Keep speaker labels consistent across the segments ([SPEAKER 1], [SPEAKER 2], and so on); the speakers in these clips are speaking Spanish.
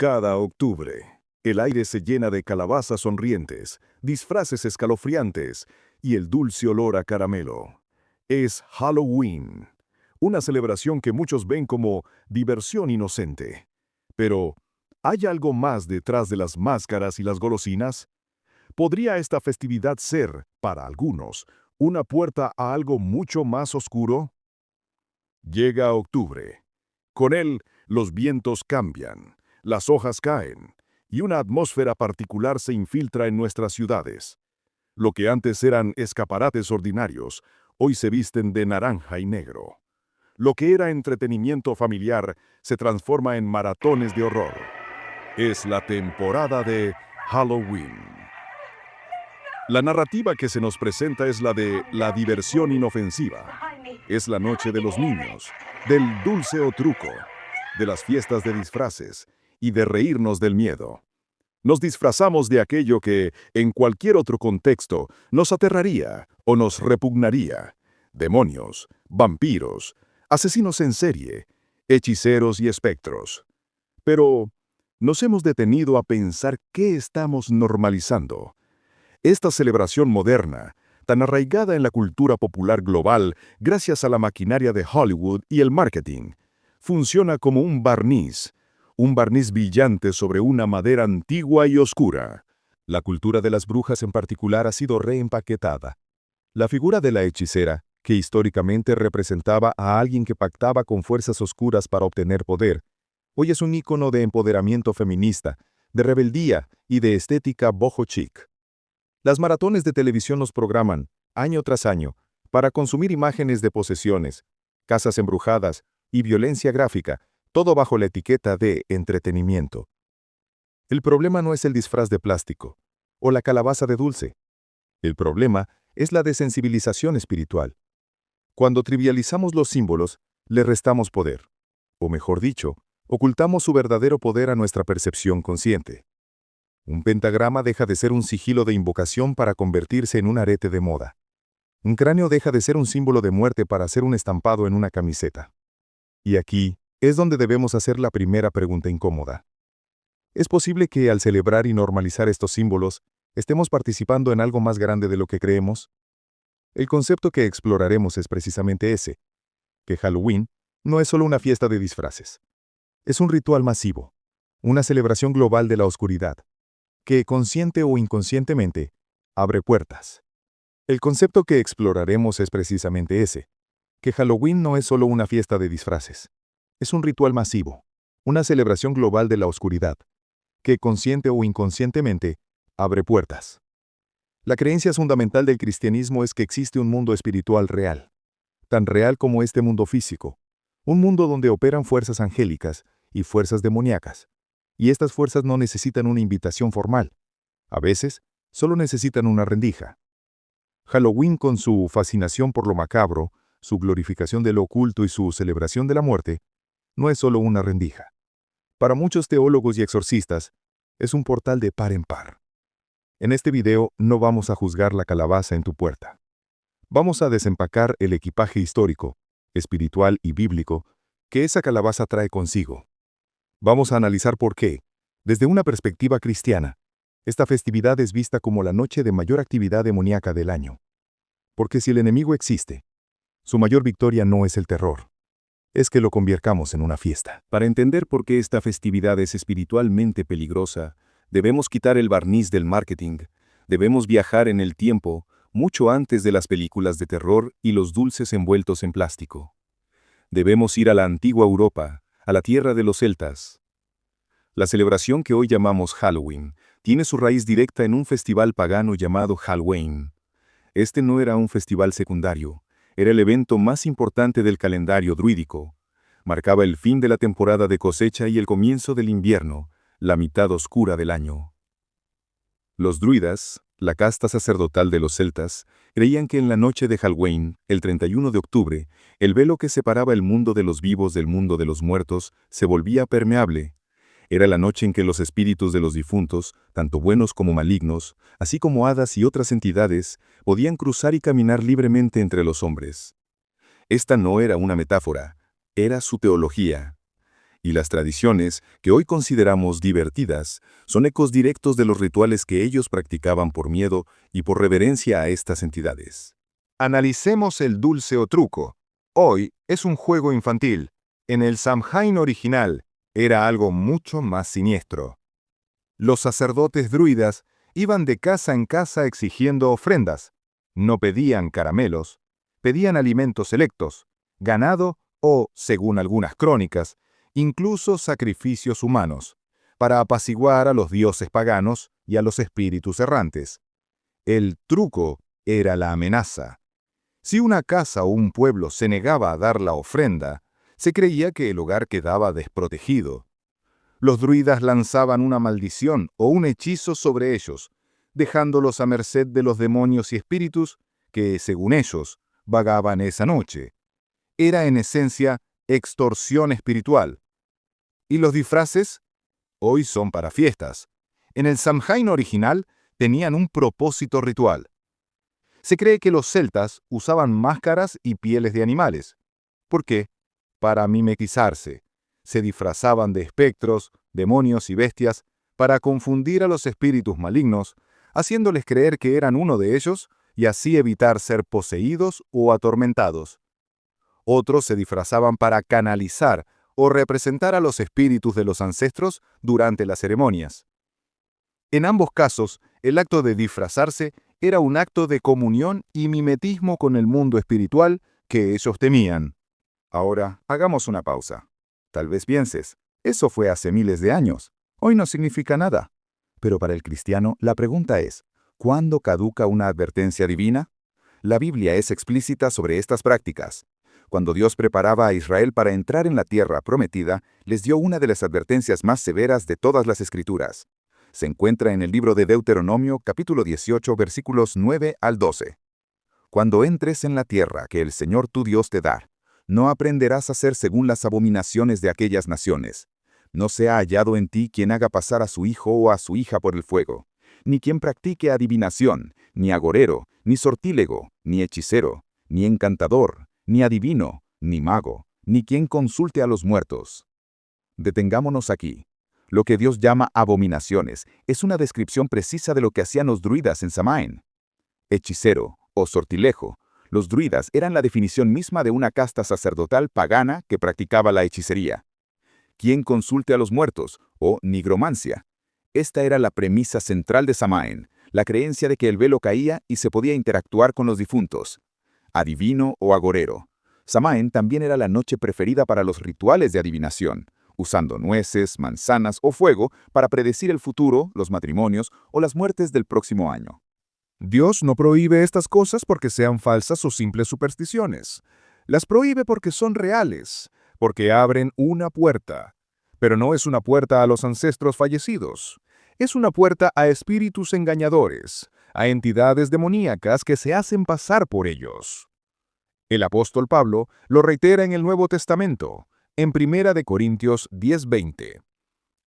[SPEAKER 1] Cada octubre, el aire se llena de calabazas sonrientes, disfraces escalofriantes y el dulce olor a caramelo. Es Halloween, una celebración que muchos ven como diversión inocente. Pero, ¿hay algo más detrás de las máscaras y las golosinas? ¿Podría esta festividad ser, para algunos, una puerta a algo mucho más oscuro? Llega octubre. Con él, los vientos cambian, las hojas caen, y una atmósfera particular se infiltra en nuestras ciudades. Lo que antes eran escaparates ordinarios, hoy se visten de naranja y negro. Lo que era entretenimiento familiar se transforma en maratones de horror. Es la temporada de Halloween. La narrativa que se nos presenta es la de la diversión inofensiva. Es la noche de los niños, del dulce o truco, de las fiestas de disfraces y de reírnos del miedo. Nos disfrazamos de aquello que, en cualquier otro contexto, nos aterraría o nos repugnaría. Demonios, vampiros, asesinos en serie, hechiceros y espectros. Pero, nos hemos detenido a pensar qué estamos normalizando. Esta celebración moderna, tan arraigada en la cultura popular global gracias a la maquinaria de Hollywood y el marketing, funciona como un barniz brillante sobre una madera antigua y oscura. La cultura de las brujas en particular ha sido reempaquetada. La figura de la hechicera, que históricamente representaba a alguien que pactaba con fuerzas oscuras para obtener poder, hoy es un ícono de empoderamiento feminista, de rebeldía y de estética boho chic. Las maratones de televisión nos programan, año tras año, para consumir imágenes de posesiones, casas embrujadas y violencia gráfica, todo bajo la etiqueta de entretenimiento. El problema no es el disfraz de plástico o la calabaza de dulce. El problema es la desensibilización espiritual. Cuando trivializamos los símbolos, le restamos poder. O mejor dicho, ocultamos su verdadero poder a nuestra percepción consciente. Un pentagrama deja de ser un sigilo de invocación para convertirse en un arete de moda. Un cráneo deja de ser un símbolo de muerte para ser un estampado en una camiseta. Y aquí es donde debemos hacer la primera pregunta incómoda. ¿Es posible que al celebrar y normalizar estos símbolos, estemos participando en algo más grande de lo que creemos? El concepto que exploraremos es precisamente ese, que Halloween no es solo una fiesta de disfraces. Es un ritual masivo, una celebración global de la oscuridad, que, consciente o inconscientemente, abre puertas. El concepto que exploraremos es precisamente ese, que Halloween no es solo una fiesta de disfraces. Es un ritual masivo, una celebración global de la oscuridad, que, consciente o inconscientemente, abre puertas. La creencia fundamental del cristianismo es que existe un mundo espiritual real, tan real como este mundo físico, un mundo donde operan fuerzas angélicas y fuerzas demoníacas. Y estas fuerzas no necesitan una invitación formal. A veces, solo necesitan una rendija. Halloween, con su fascinación por lo macabro, su glorificación de lo oculto y su celebración de la muerte, no es solo una rendija. Para muchos teólogos y exorcistas, es un portal de par en par. En este video no vamos a juzgar la calabaza en tu puerta. Vamos a desempacar el equipaje histórico, espiritual y bíblico que esa calabaza trae consigo. Vamos a analizar por qué, desde una perspectiva cristiana, esta festividad es vista como la noche de mayor actividad demoníaca del año. Porque si el enemigo existe, su mayor victoria no es el terror, es que lo convirtamos en una fiesta.
[SPEAKER 2] Para entender por qué esta festividad es espiritualmente peligrosa, debemos quitar el barniz del marketing, debemos viajar en el tiempo, mucho antes de las películas de terror y los dulces envueltos en plástico. Debemos ir a la antigua Europa, a la tierra de los celtas. La celebración que hoy llamamos Halloween tiene su raíz directa en un festival pagano llamado Halloween. Este no era un festival secundario, era el evento más importante del calendario druídico. Marcaba el fin de la temporada de cosecha y el comienzo del invierno, la mitad oscura del año. Los druidas, la casta sacerdotal de los celtas, creían que en la noche de Halloween, el 31 de octubre, el velo que separaba el mundo de los vivos del mundo de los muertos se volvía permeable. Era la noche en que los espíritus de los difuntos, tanto buenos como malignos, así como hadas y otras entidades, podían cruzar y caminar libremente entre los hombres. Esta no era una metáfora, era su teología. Y las tradiciones, que hoy consideramos divertidas, son ecos directos de los rituales que ellos practicaban por miedo y por reverencia a estas entidades.
[SPEAKER 3] Analicemos el dulce o truco. Hoy es un juego infantil. En el Samhain original era algo mucho más siniestro. Los sacerdotes druidas iban de casa en casa exigiendo ofrendas. No pedían caramelos, pedían alimentos selectos, ganado o, según algunas crónicas, incluso sacrificios humanos, para apaciguar a los dioses paganos y a los espíritus errantes. El truco era la amenaza. Si una casa o un pueblo se negaba a dar la ofrenda, se creía que el hogar quedaba desprotegido. Los druidas lanzaban una maldición o un hechizo sobre ellos, dejándolos a merced de los demonios y espíritus que, según ellos, vagaban esa noche. Era en esencia extorsión espiritual. ¿Y los disfraces? Hoy son para fiestas. En el Samhain original tenían un propósito ritual. Se cree que los celtas usaban máscaras y pieles de animales. ¿Por qué? Para mimetizarse. Se disfrazaban de espectros, demonios y bestias para confundir a los espíritus malignos, haciéndoles creer que eran uno de ellos y así evitar ser poseídos o atormentados. Otros se disfrazaban para canalizar o representar a los espíritus de los ancestros durante las ceremonias. En ambos casos, el acto de disfrazarse era un acto de comunión y mimetismo con el mundo espiritual que ellos temían. Ahora, hagamos una pausa. Tal vez pienses, eso fue hace miles de años. Hoy no significa nada. Pero para el cristiano, la pregunta es, ¿cuándo caduca una advertencia divina? La Biblia es explícita sobre estas prácticas. Cuando Dios preparaba a Israel para entrar en la tierra prometida, les dio una de las advertencias más severas de todas las Escrituras. Se encuentra en el libro de Deuteronomio, capítulo 18, versículos 9 al 12. Cuando entres en la tierra que el Señor tu Dios te da, no aprenderás a hacer según las abominaciones de aquellas naciones. No sea hallado en ti quien haga pasar a su hijo o a su hija por el fuego, ni quien practique adivinación, ni agorero, ni sortílego, ni hechicero, ni encantador, ni adivino, ni mago, ni quien consulte a los muertos. Detengámonos aquí. Lo que Dios llama abominaciones es una descripción precisa de lo que hacían los druidas en Samhain. Hechicero o sortilejo. Los druidas eran la definición misma de una casta sacerdotal pagana que practicaba la hechicería. Quien consulte a los muertos, o nigromancia. Esta era la premisa central de Samhain, la creencia de que el velo caía y se podía interactuar con los difuntos. Adivino o agorero. Samhain también era la noche preferida para los rituales de adivinación, usando nueces, manzanas o fuego para predecir el futuro, los matrimonios o las muertes del próximo año.
[SPEAKER 1] Dios no prohíbe estas cosas porque sean falsas o simples supersticiones. Las prohíbe porque son reales, porque abren una puerta. Pero no es una puerta a los ancestros fallecidos. Es una puerta a espíritus engañadores, a entidades demoníacas que se hacen pasar por ellos. El apóstol Pablo lo reitera en el Nuevo Testamento, en 1 Corintios 10:20.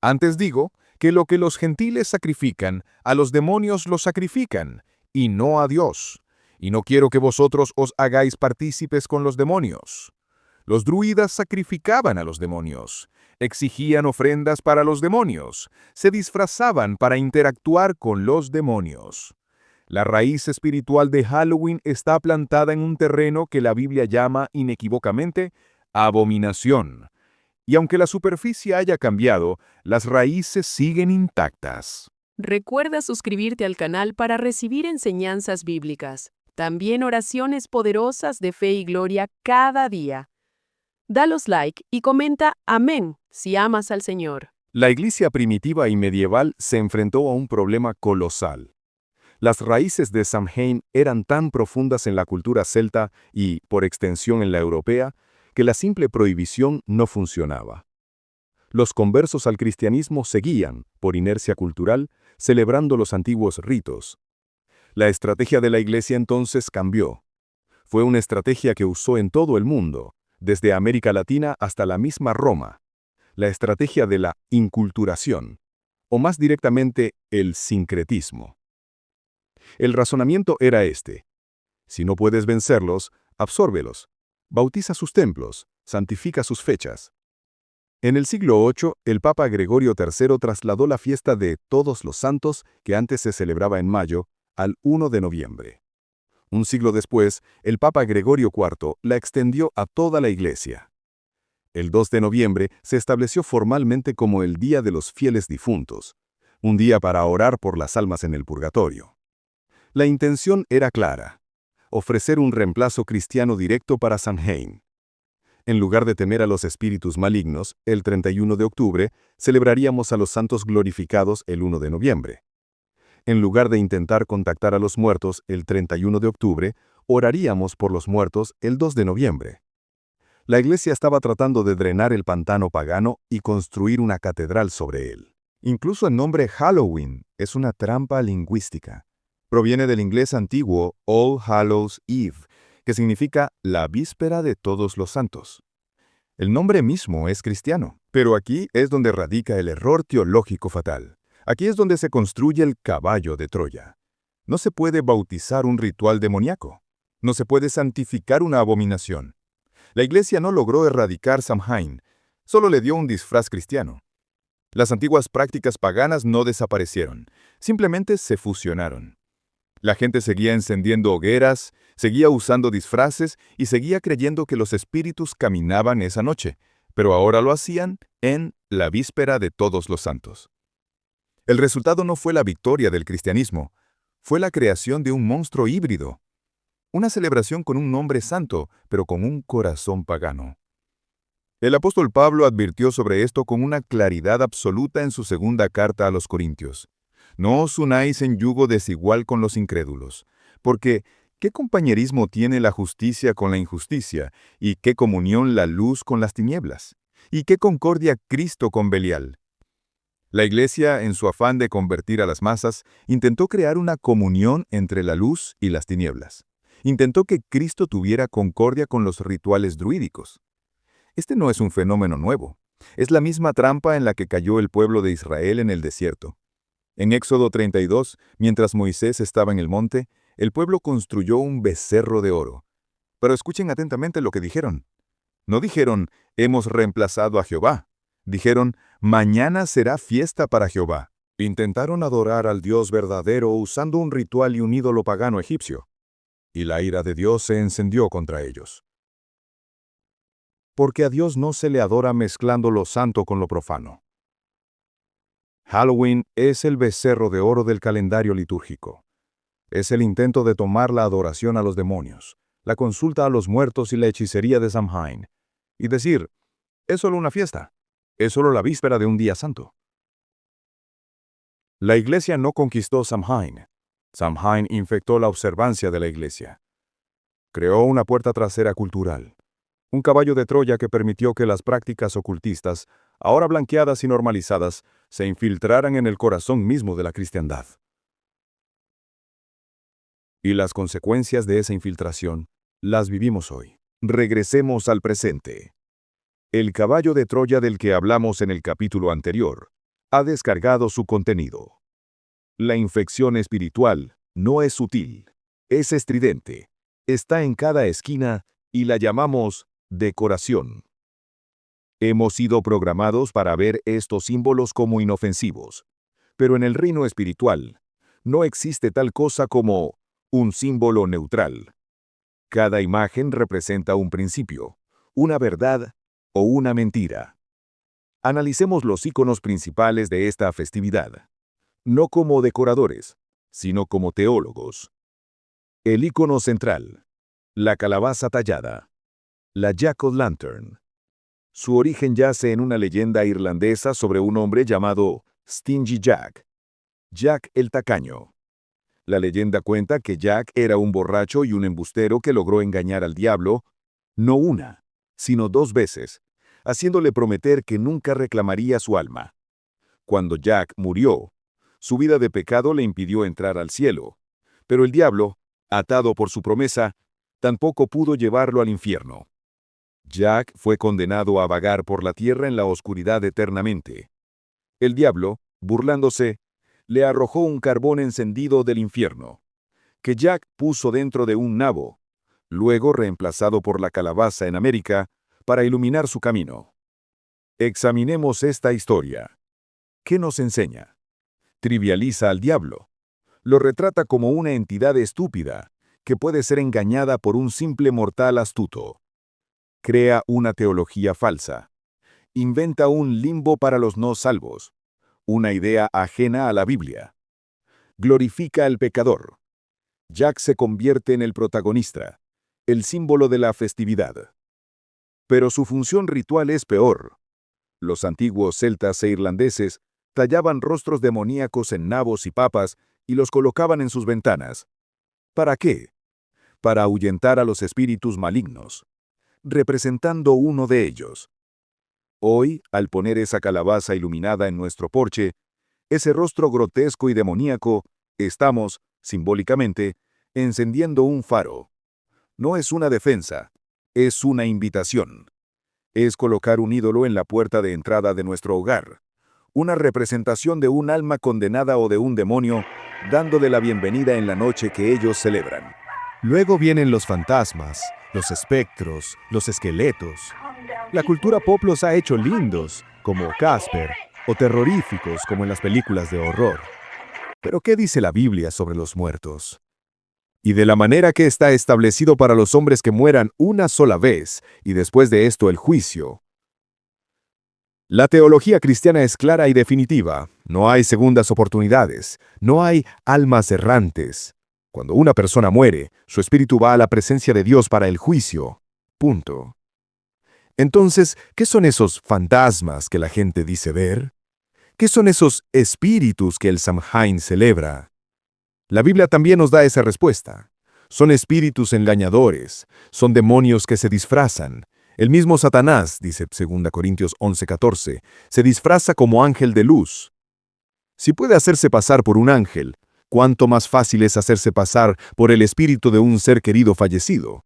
[SPEAKER 1] Antes digo que lo que los gentiles sacrifican, a los demonios lo sacrifican, y no a Dios. Y no quiero que vosotros os hagáis partícipes con los demonios. Los druidas sacrificaban a los demonios, exigían ofrendas para los demonios, se disfrazaban para interactuar con los demonios. La raíz espiritual de Halloween está plantada en un terreno que la Biblia llama inequívocamente abominación. Y aunque la superficie haya cambiado, las raíces siguen intactas.
[SPEAKER 4] Recuerda suscribirte al canal para recibir enseñanzas bíblicas, también oraciones poderosas de fe y gloria cada día. Dalos like y comenta amén si amas al Señor.
[SPEAKER 3] La iglesia primitiva y medieval se enfrentó a un problema colosal. Las raíces de Samhain eran tan profundas en la cultura celta y, por extensión en la europea, que la simple prohibición no funcionaba. Los conversos al cristianismo seguían, por inercia cultural, celebrando los antiguos ritos. La estrategia de la iglesia entonces cambió. Fue una estrategia que usó en todo el mundo, desde América Latina hasta la misma Roma. La estrategia de la inculturación, o más directamente, el sincretismo. El razonamiento era este: si no puedes vencerlos, absórbelos, bautiza sus templos, santifica sus fechas. En el siglo VIII, el Papa Gregorio III trasladó la fiesta de Todos los Santos, que antes se celebraba en mayo, al 1 de noviembre. Un siglo después, el Papa Gregorio IV la extendió a toda la Iglesia. El 2 de noviembre se estableció formalmente como el Día de los Fieles Difuntos, un día para orar por las almas en el purgatorio. La intención era clara: ofrecer un reemplazo cristiano directo para Samhain. En lugar de temer a los espíritus malignos, el 31 de octubre celebraríamos a los santos glorificados el 1 de noviembre. En lugar de intentar contactar a los muertos el 31 de octubre, oraríamos por los muertos el 2 de noviembre. La Iglesia estaba tratando de drenar el pantano pagano y construir una catedral sobre él. Incluso el nombre Halloween es una trampa lingüística. Proviene del inglés antiguo All Hallows Eve, que significa la víspera de todos los santos. El nombre mismo es cristiano, pero aquí es donde radica el error teológico fatal. Aquí es donde se construye el caballo de Troya. No se puede bautizar un ritual demoníaco. No se puede santificar una abominación. La Iglesia no logró erradicar Samhain, solo le dio un disfraz cristiano. Las antiguas prácticas paganas no desaparecieron, simplemente se fusionaron. La gente seguía encendiendo hogueras, seguía usando disfraces y seguía creyendo que los espíritus caminaban esa noche, pero ahora lo hacían en la víspera de Todos los Santos. El resultado no fue la victoria del cristianismo, fue la creación de un monstruo híbrido. Una celebración con un nombre santo, pero con un corazón pagano. El apóstol Pablo advirtió sobre esto con una claridad absoluta en su segunda carta a los Corintios. No os unáis en yugo desigual con los incrédulos, porque ¿qué compañerismo tiene la justicia con la injusticia? ¿Y qué comunión la luz con las tinieblas? ¿Y qué concordia Cristo con Belial? La Iglesia, en su afán de convertir a las masas, intentó crear una comunión entre la luz y las tinieblas. Intentó que Cristo tuviera concordia con los rituales druídicos. Este no es un fenómeno nuevo. Es la misma trampa en la que cayó el pueblo de Israel en el desierto. En Éxodo 32, mientras Moisés estaba en el monte, el pueblo construyó un becerro de oro. Pero escuchen atentamente lo que dijeron. No dijeron, hemos reemplazado a Jehová. Dijeron, mañana será fiesta para Jehová. Intentaron adorar al Dios verdadero usando un ritual y un ídolo pagano egipcio. Y la ira de Dios se encendió contra ellos. Porque a Dios no se le adora mezclando lo santo con lo profano. Halloween es el becerro de oro del calendario litúrgico. Es el intento de tomar la adoración a los demonios, la consulta a los muertos y la hechicería de Samhain, y decir, es solo una fiesta, es solo la víspera de un día santo. La Iglesia no conquistó Samhain. Samhain infectó la observancia de la Iglesia. Creó una puerta trasera cultural, un caballo de Troya que permitió que las prácticas ocultistas, ahora blanqueadas y normalizadas, se infiltraran en el corazón mismo de la cristiandad. Y las consecuencias de esa infiltración las vivimos hoy. Regresemos al presente. El caballo de Troya del que hablamos en el capítulo anterior ha descargado su contenido. La infección espiritual no es sutil, es estridente, está en cada esquina y la llamamos decoración. Hemos sido programados para ver estos símbolos como inofensivos, pero en el reino espiritual no existe tal cosa como un símbolo neutral. Cada imagen representa un principio, una verdad o una mentira. Analicemos los íconos principales de esta festividad, no como decoradores, sino como teólogos. El ícono central, la calabaza tallada, la Jack-o'-lantern. Su origen yace en una leyenda irlandesa sobre un hombre llamado Stingy Jack, Jack el tacaño. La leyenda cuenta que Jack era un borracho y un embustero que logró engañar al diablo, no una, sino 2 veces, haciéndole prometer que nunca reclamaría su alma. Cuando Jack murió, su vida de pecado le impidió entrar al cielo, pero el diablo, atado por su promesa, tampoco pudo llevarlo al infierno. Jack fue condenado a vagar por la tierra en la oscuridad eternamente. El diablo, burlándose, le arrojó un carbón encendido del infierno, que Jack puso dentro de un nabo, luego reemplazado por la calabaza en América, para iluminar su camino. Examinemos esta historia. ¿Qué nos enseña? Trivializa al diablo. Lo retrata como una entidad estúpida, que puede ser engañada por un simple mortal astuto. Crea una teología falsa. Inventa un limbo para los no salvos, una idea ajena a la Biblia. Glorifica al pecador. Jack se convierte en el protagonista, el símbolo de la festividad. Pero su función ritual es peor. Los antiguos celtas e irlandeses tallaban rostros demoníacos en nabos y papas y los colocaban en sus ventanas. ¿Para qué? Para ahuyentar a los espíritus malignos, representando uno de ellos. Hoy, al poner esa calabaza iluminada en nuestro porche, ese rostro grotesco y demoníaco, estamos, simbólicamente, encendiendo un faro. No es una defensa, es una invitación. Es colocar un ídolo en la puerta de entrada de nuestro hogar, una representación de un alma condenada o de un demonio, dándole la bienvenida en la noche que ellos celebran.
[SPEAKER 2] Luego vienen los fantasmas, los espectros, los esqueletos. La cultura pop los ha hecho lindos, como Casper, o terroríficos, como en las películas de horror. Pero ¿qué dice la Biblia sobre los muertos? Y de la manera que está establecido para los hombres que mueran una sola vez, y después de esto el juicio. La teología cristiana es clara y definitiva. No hay segundas oportunidades, no hay almas errantes. Cuando una persona muere, su espíritu va a la presencia de Dios para el juicio. Punto. Entonces, ¿qué son esos fantasmas que la gente dice ver? ¿Qué son esos espíritus que el Samhain celebra? La Biblia también nos da esa respuesta. Son espíritus engañadores, son demonios que se disfrazan. El mismo Satanás, dice 2 Corintios 11:14, se disfraza como ángel de luz. Si puede hacerse pasar por un ángel, ¿cuánto más fácil es hacerse pasar por el espíritu de un ser querido fallecido?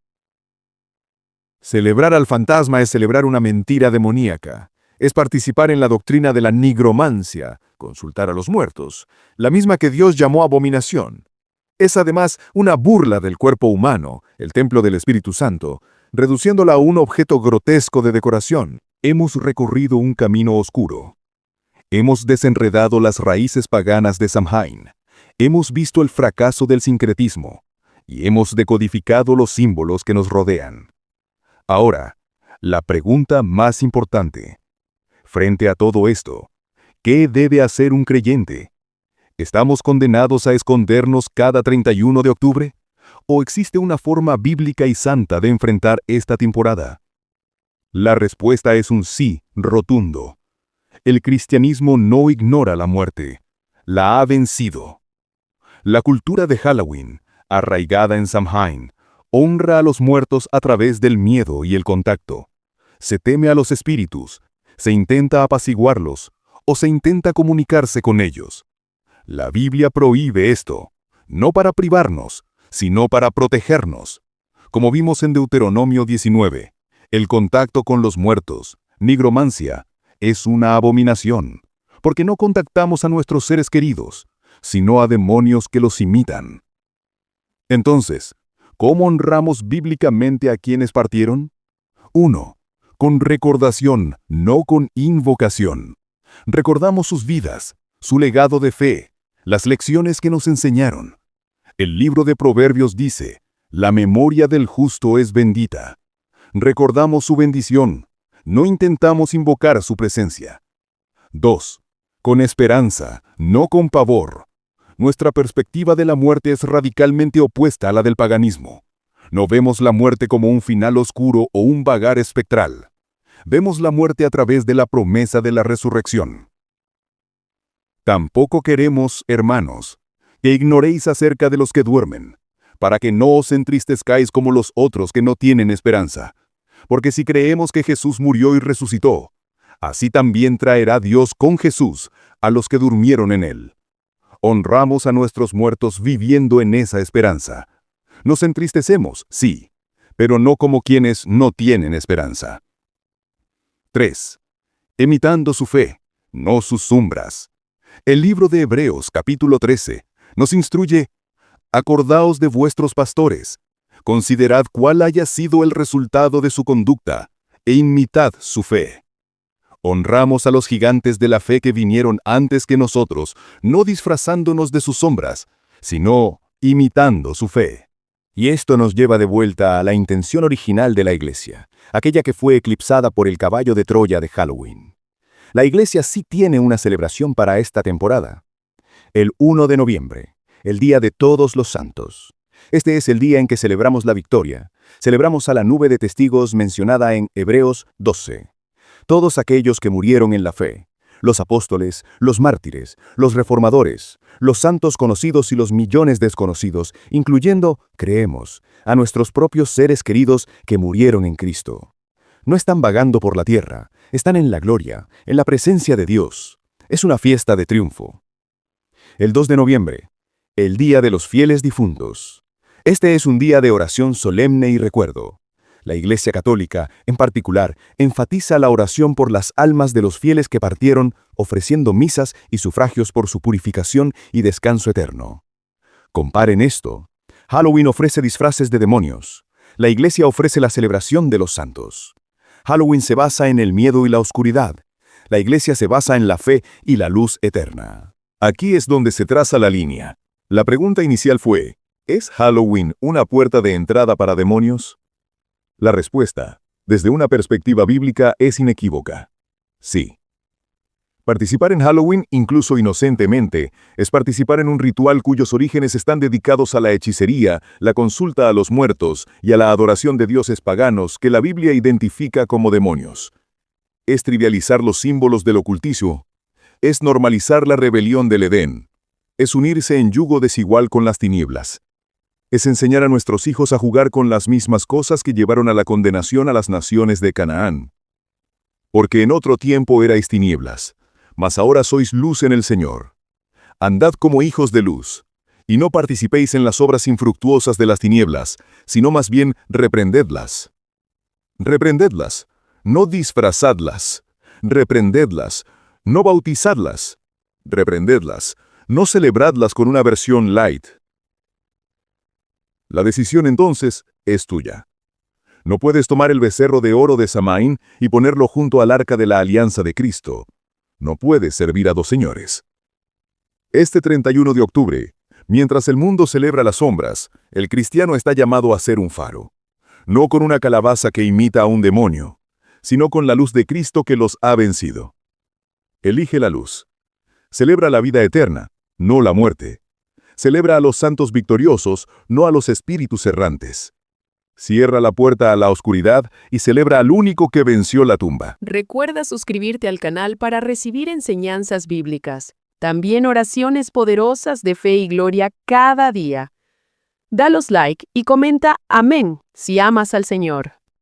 [SPEAKER 2] Celebrar al fantasma es celebrar una mentira demoníaca. Es participar en la doctrina de la nigromancia, consultar a los muertos, la misma que Dios llamó abominación. Es además una burla del cuerpo humano, el templo del Espíritu Santo, reduciéndola a un objeto grotesco de decoración. Hemos recorrido un camino oscuro. Hemos desenredado las raíces paganas de Samhain. Hemos visto el fracaso del sincretismo. Y hemos decodificado los símbolos que nos rodean. Ahora, la pregunta más importante. Frente a todo esto, ¿qué debe hacer un creyente? ¿Estamos condenados a escondernos cada 31 de octubre? ¿O existe una forma bíblica y santa de enfrentar esta temporada? La respuesta es un sí rotundo. El cristianismo no ignora la muerte. La ha vencido. La cultura de Halloween, arraigada en Samhain, honra a los muertos a través del miedo y el contacto. Se teme a los espíritus, se intenta apaciguarlos o se intenta comunicarse con ellos. La Biblia prohíbe esto, no para privarnos, sino para protegernos. Como vimos en Deuteronomio 19, el contacto con los muertos, nigromancia, es una abominación, porque no contactamos a nuestros seres queridos, sino a demonios que los imitan. Entonces, ¿cómo honramos bíblicamente a quienes partieron? 1. Con recordación, no con invocación. Recordamos sus vidas, su legado de fe, las lecciones que nos enseñaron. El libro de Proverbios dice, la memoria del justo es bendita. Recordamos su bendición, no intentamos invocar su presencia. 2. Con esperanza, no con pavor. Nuestra perspectiva de la muerte es radicalmente opuesta a la del paganismo. No vemos la muerte como un final oscuro o un vagar espectral. Vemos la muerte a través de la promesa de la resurrección. Tampoco queremos, hermanos, que ignoréis acerca de los que duermen, para que no os entristezcáis como los otros que no tienen esperanza. Porque si creemos que Jesús murió y resucitó, así también traerá Dios con Jesús a los que durmieron en él. Honramos a nuestros muertos viviendo en esa esperanza. Nos entristecemos, sí, pero no como quienes no tienen esperanza. 3. Imitando su fe, no sus sombras. El libro de Hebreos, capítulo 13, nos instruye, acordaos de vuestros pastores, considerad cuál haya sido el resultado de su conducta, e imitad su fe. Honramos a los gigantes de la fe que vinieron antes que nosotros, no disfrazándonos de sus sombras, sino imitando su fe. Y esto nos lleva de vuelta a la intención original de la Iglesia, aquella que fue eclipsada por el caballo de Troya de Halloween. La Iglesia sí tiene una celebración para esta temporada. El 1 de noviembre, el Día de Todos los Santos. Este es el día en que celebramos la victoria. Celebramos a la nube de testigos mencionada en Hebreos 12. Todos aquellos que murieron en la fe, los apóstoles, los mártires, los reformadores, los santos conocidos y los millones desconocidos, incluyendo, creemos, a nuestros propios seres queridos que murieron en Cristo. No están vagando por la tierra, están en la gloria, en la presencia de Dios. Es una fiesta de triunfo. El 2 de noviembre, el Día de los Fieles Difuntos. Este es un día de oración solemne y recuerdo. La Iglesia Católica, en particular, enfatiza la oración por las almas de los fieles que partieron, ofreciendo misas y sufragios por su purificación y descanso eterno. Comparen esto. Halloween ofrece disfraces de demonios. La Iglesia ofrece la celebración de los santos. Halloween se basa en el miedo y la oscuridad. La Iglesia se basa en la fe y la luz eterna.
[SPEAKER 1] Aquí es donde se traza la línea. La pregunta inicial fue, ¿es Halloween una puerta de entrada para demonios? La respuesta, desde una perspectiva bíblica, es inequívoca. Sí. Participar en Halloween, incluso inocentemente, es participar en un ritual cuyos orígenes están dedicados a la hechicería, la consulta a los muertos y a la adoración de dioses paganos que la Biblia identifica como demonios. Es trivializar los símbolos del ocultismo. Es normalizar la rebelión del Edén. Es unirse en yugo desigual con las tinieblas. Es enseñar a nuestros hijos a jugar con las mismas cosas que llevaron a la condenación a las naciones de Canaán. Porque en otro tiempo erais tinieblas, mas ahora sois luz en el Señor. Andad como hijos de luz, y no participéis en las obras infructuosas de las tinieblas, sino más bien reprendedlas. Reprendedlas, no disfrazadlas. Reprendedlas, no bautizadlas. Reprendedlas, no celebradlas con una versión light. La decisión entonces es tuya. No puedes tomar el becerro de oro de Samaín y ponerlo junto al arca de la alianza de Cristo. No puedes servir a dos señores. Este 31 de octubre, mientras el mundo celebra las sombras, el cristiano está llamado a ser un faro. No con una calabaza que imita a un demonio, sino con la luz de Cristo que los ha vencido. Elige la luz. Celebra la vida eterna, no la muerte. Celebra a los santos victoriosos, no a los espíritus errantes. Cierra la puerta a la oscuridad y celebra al único que venció la tumba.
[SPEAKER 4] Recuerda suscribirte al canal para recibir enseñanzas bíblicas. También oraciones poderosas de fe y gloria cada día. Dalos like y comenta amén si amas al Señor.